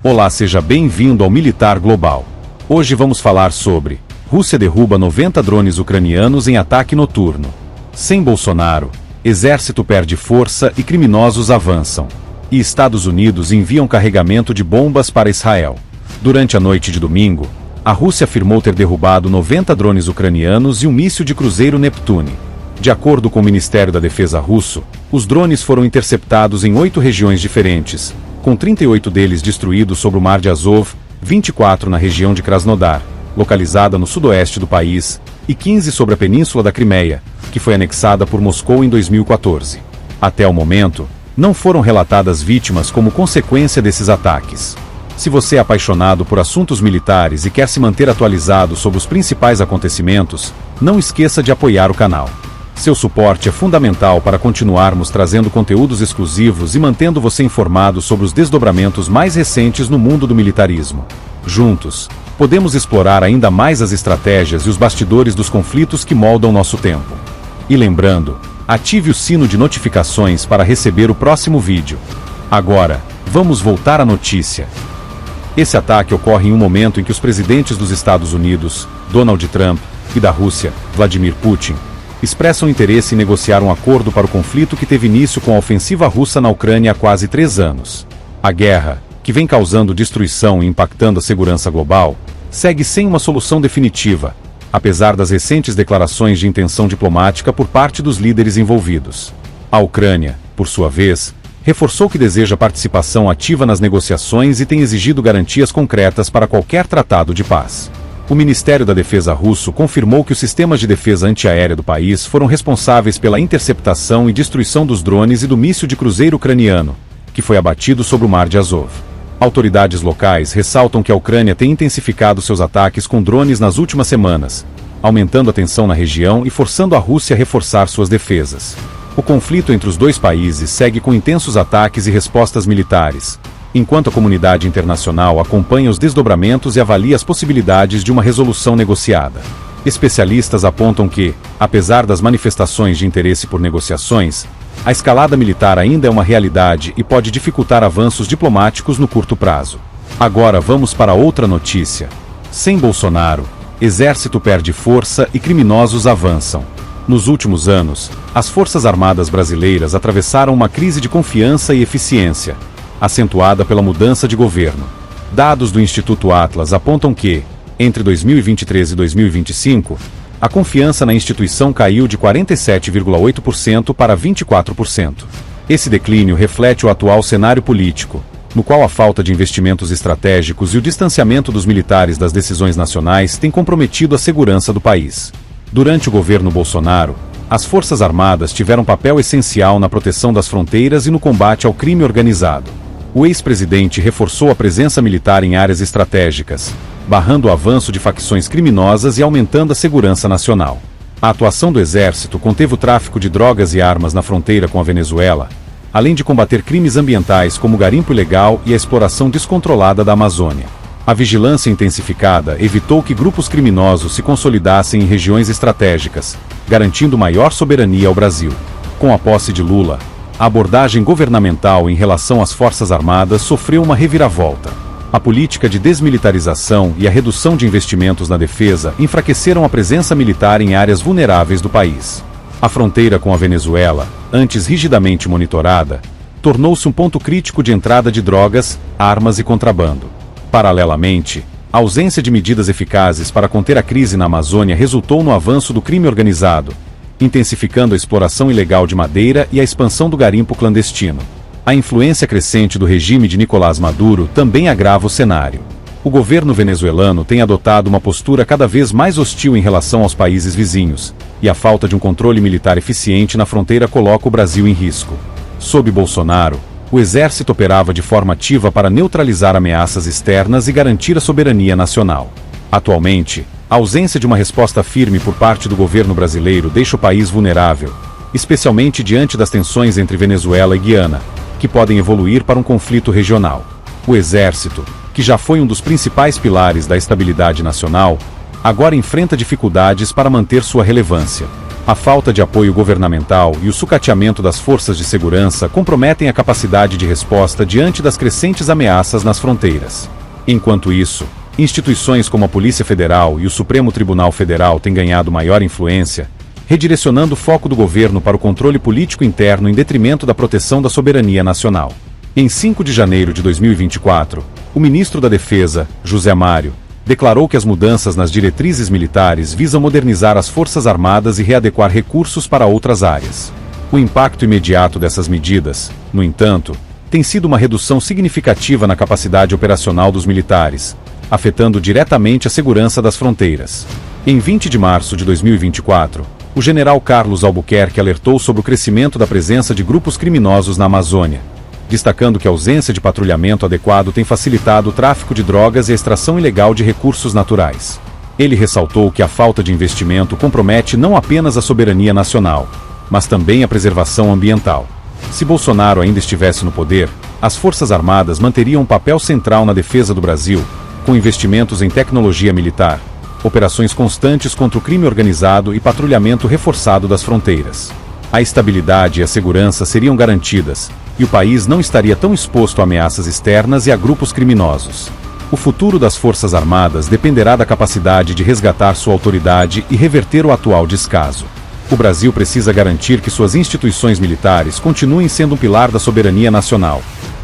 Olá, seja bem-vindo ao Militar Global. Hoje vamos falar sobre: Rússia derruba 90 drones ucranianos em ataque noturno. Sem Bolsonaro, exército perde força e criminosos avançam. E Estados Unidos enviam carregamento de bombas para Israel. Durante a noite de domingo, a Rússia afirmou ter derrubado 90 drones ucranianos e um míssil de cruzeiro Neptune. De acordo com o Ministério da Defesa russo, os drones foram interceptados em 8 regiões diferentes, com 38 deles destruídos sobre o Mar de Azov, 24 na região de Krasnodar, localizada no sudoeste do país, e 15 sobre a Península da Crimeia, que foi anexada por Moscou em 2014. Até o momento, não foram relatadas vítimas como consequência desses ataques. Se você é apaixonado por assuntos militares e quer se manter atualizado sobre os principais acontecimentos, não esqueça de apoiar o canal. Seu suporte é fundamental para continuarmos trazendo conteúdos exclusivos e mantendo você informado sobre os desdobramentos mais recentes no mundo do militarismo. Juntos, podemos explorar ainda mais as estratégias e os bastidores dos conflitos que moldam nosso tempo. E lembrando, ative o sino de notificações para receber o próximo vídeo. Agora, vamos voltar à notícia. Esse ataque ocorre em um momento em que os presidentes dos Estados Unidos, Donald Trump, e da Rússia, Vladimir Putin, expressam interesse em negociar um acordo para o conflito que teve início com a ofensiva russa na Ucrânia há quase 3 anos. A guerra, que vem causando destruição e impactando a segurança global, segue sem uma solução definitiva, apesar das recentes declarações de intenção diplomática por parte dos líderes envolvidos. A Ucrânia, por sua vez, reforçou que deseja participação ativa nas negociações e tem exigido garantias concretas para qualquer tratado de paz. O Ministério da Defesa russo confirmou que os sistemas de defesa antiaérea do país foram responsáveis pela interceptação e destruição dos drones e do míssil de cruzeiro ucraniano, que foi abatido sobre o Mar de Azov. Autoridades locais ressaltam que a Ucrânia tem intensificado seus ataques com drones nas últimas semanas, aumentando a tensão na região e forçando a Rússia a reforçar suas defesas. O conflito entre os dois países segue com intensos ataques e respostas militares, enquanto a comunidade internacional acompanha os desdobramentos e avalia as possibilidades de uma resolução negociada. Especialistas apontam que, apesar das manifestações de interesse por negociações, a escalada militar ainda é uma realidade e pode dificultar avanços diplomáticos no curto prazo. Agora vamos para outra notícia. Sem Bolsonaro, exército perde força e criminosos avançam. Nos últimos anos, as Forças Armadas brasileiras atravessaram uma crise de confiança e eficiência, acentuada pela mudança de governo. Dados do Instituto Atlas apontam que, entre 2023 e 2025, a confiança na instituição caiu de 47,8% para 24%. Esse declínio reflete o atual cenário político, no qual a falta de investimentos estratégicos e o distanciamento dos militares das decisões nacionais têm comprometido a segurança do país. Durante o governo Bolsonaro, as Forças Armadas tiveram papel essencial na proteção das fronteiras e no combate ao crime organizado. O ex-presidente reforçou a presença militar em áreas estratégicas, barrando o avanço de facções criminosas e aumentando a segurança nacional. A atuação do Exército conteve o tráfico de drogas e armas na fronteira com a Venezuela, além de combater crimes ambientais como o garimpo ilegal e a exploração descontrolada da Amazônia. A vigilância intensificada evitou que grupos criminosos se consolidassem em regiões estratégicas, garantindo maior soberania ao Brasil. Com a posse de Lula, a abordagem governamental em relação às Forças Armadas sofreu uma reviravolta. A política de desmilitarização e a redução de investimentos na defesa enfraqueceram a presença militar em áreas vulneráveis do país. A fronteira com a Venezuela, antes rigidamente monitorada, tornou-se um ponto crítico de entrada de drogas, armas e contrabando. Paralelamente, a ausência de medidas eficazes para conter a crise na Amazônia resultou no avanço do crime organizado, intensificando a exploração ilegal de madeira e a expansão do garimpo clandestino. A influência crescente do regime de Nicolás Maduro também agrava o cenário. O governo venezuelano tem adotado uma postura cada vez mais hostil em relação aos países vizinhos, e a falta de um controle militar eficiente na fronteira coloca o Brasil em risco. Sob Bolsonaro, o exército operava de forma ativa para neutralizar ameaças externas e garantir a soberania nacional. Atualmente, a ausência de uma resposta firme por parte do governo brasileiro deixa o país vulnerável, especialmente diante das tensões entre Venezuela e Guiana, que podem evoluir para um conflito regional. O Exército, que já foi um dos principais pilares da estabilidade nacional, agora enfrenta dificuldades para manter sua relevância. A falta de apoio governamental e o sucateamento das forças de segurança comprometem a capacidade de resposta diante das crescentes ameaças nas fronteiras. Enquanto isso, instituições como a Polícia Federal e o Supremo Tribunal Federal têm ganhado maior influência, redirecionando o foco do governo para o controle político interno em detrimento da proteção da soberania nacional. Em 5 de janeiro de 2024, o ministro da Defesa, José Mário, declarou que as mudanças nas diretrizes militares visam modernizar as Forças Armadas e readequar recursos para outras áreas. O impacto imediato dessas medidas, no entanto, tem sido uma redução significativa na capacidade operacional dos militares, afetando diretamente a segurança das fronteiras. Em 20 de março de 2024, o general Carlos Albuquerque alertou sobre o crescimento da presença de grupos criminosos na Amazônia, destacando que a ausência de patrulhamento adequado tem facilitado o tráfico de drogas e a extração ilegal de recursos naturais. Ele ressaltou que a falta de investimento compromete não apenas a soberania nacional, mas também a preservação ambiental. Se Bolsonaro ainda estivesse no poder, as Forças Armadas manteriam um papel central na defesa do Brasil, com investimentos em tecnologia militar, operações constantes contra o crime organizado e patrulhamento reforçado das fronteiras. A estabilidade e a segurança seriam garantidas, e o país não estaria tão exposto a ameaças externas e a grupos criminosos. O futuro das Forças Armadas dependerá da capacidade de resgatar sua autoridade e reverter o atual descaso. O Brasil precisa garantir que suas instituições militares continuem sendo um pilar da soberania nacional,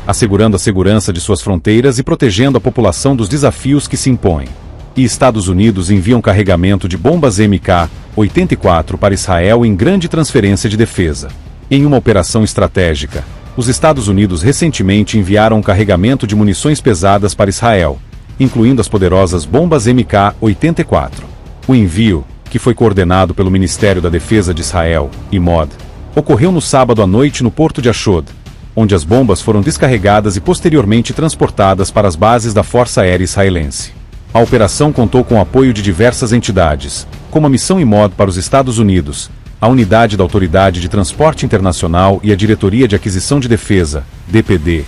assegurando a segurança de suas fronteiras e protegendo a população dos desafios que se impõem. E Estados Unidos enviam carregamento de bombas MK-84 para Israel em grande transferência de defesa. Em uma operação estratégica, os Estados Unidos recentemente enviaram um carregamento de munições pesadas para Israel, incluindo as poderosas bombas MK-84. O envio, que foi coordenado pelo Ministério da Defesa de Israel, IMOD, ocorreu no sábado à noite no porto de Ashdod, onde as bombas foram descarregadas e posteriormente transportadas para as bases da Força Aérea Israelense. A operação contou com o apoio de diversas entidades, como a Missão IMOD para os Estados Unidos, a Unidade da Autoridade de Transporte Internacional e a Diretoria de Aquisição de Defesa, DPD,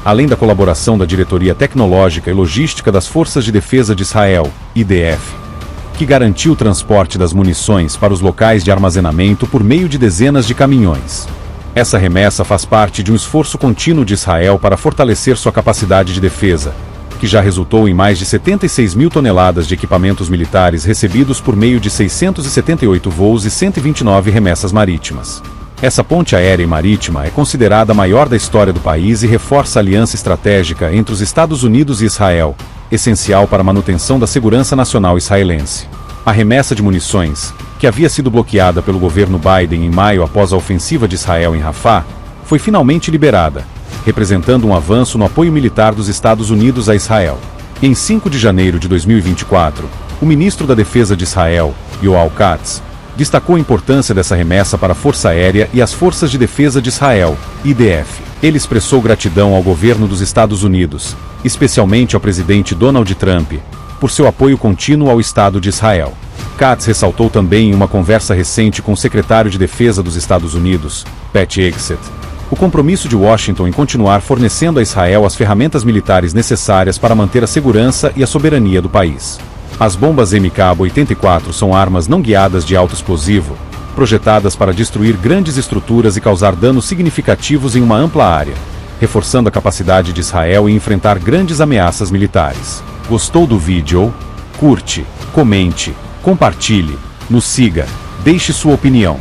além da colaboração da Diretoria Tecnológica e Logística das Forças de Defesa de Israel, IDF, que garantiu o transporte das munições para os locais de armazenamento por meio de dezenas de caminhões. Essa remessa faz parte de um esforço contínuo de Israel para fortalecer sua capacidade de defesa, que já resultou em mais de 76 mil toneladas de equipamentos militares recebidos por meio de 678 voos e 129 remessas marítimas. Essa ponte aérea e marítima é considerada a maior da história do país e reforça a aliança estratégica entre os Estados Unidos e Israel, essencial para a manutenção da segurança nacional israelense. A remessa de munições, que havia sido bloqueada pelo governo Biden em maio após a ofensiva de Israel em Rafah, foi finalmente liberada, representando um avanço no apoio militar dos Estados Unidos a Israel. Em 5 de janeiro de 2024, o ministro da Defesa de Israel, Yoav Katz, destacou a importância dessa remessa para a Força Aérea e as Forças de Defesa de Israel, IDF. Ele expressou gratidão ao governo dos Estados Unidos, especialmente ao presidente Donald Trump, por seu apoio contínuo ao Estado de Israel. Katz ressaltou também em uma conversa recente com o secretário de Defesa dos Estados Unidos, Pete Hegseth, o compromisso de Washington em continuar fornecendo a Israel as ferramentas militares necessárias para manter a segurança e a soberania do país. As bombas MK-84 são armas não guiadas de alto explosivo, projetadas para destruir grandes estruturas e causar danos significativos em uma ampla área, reforçando a capacidade de Israel em enfrentar grandes ameaças militares. Gostou do vídeo? Curte, comente, compartilhe, nos siga, deixe sua opinião.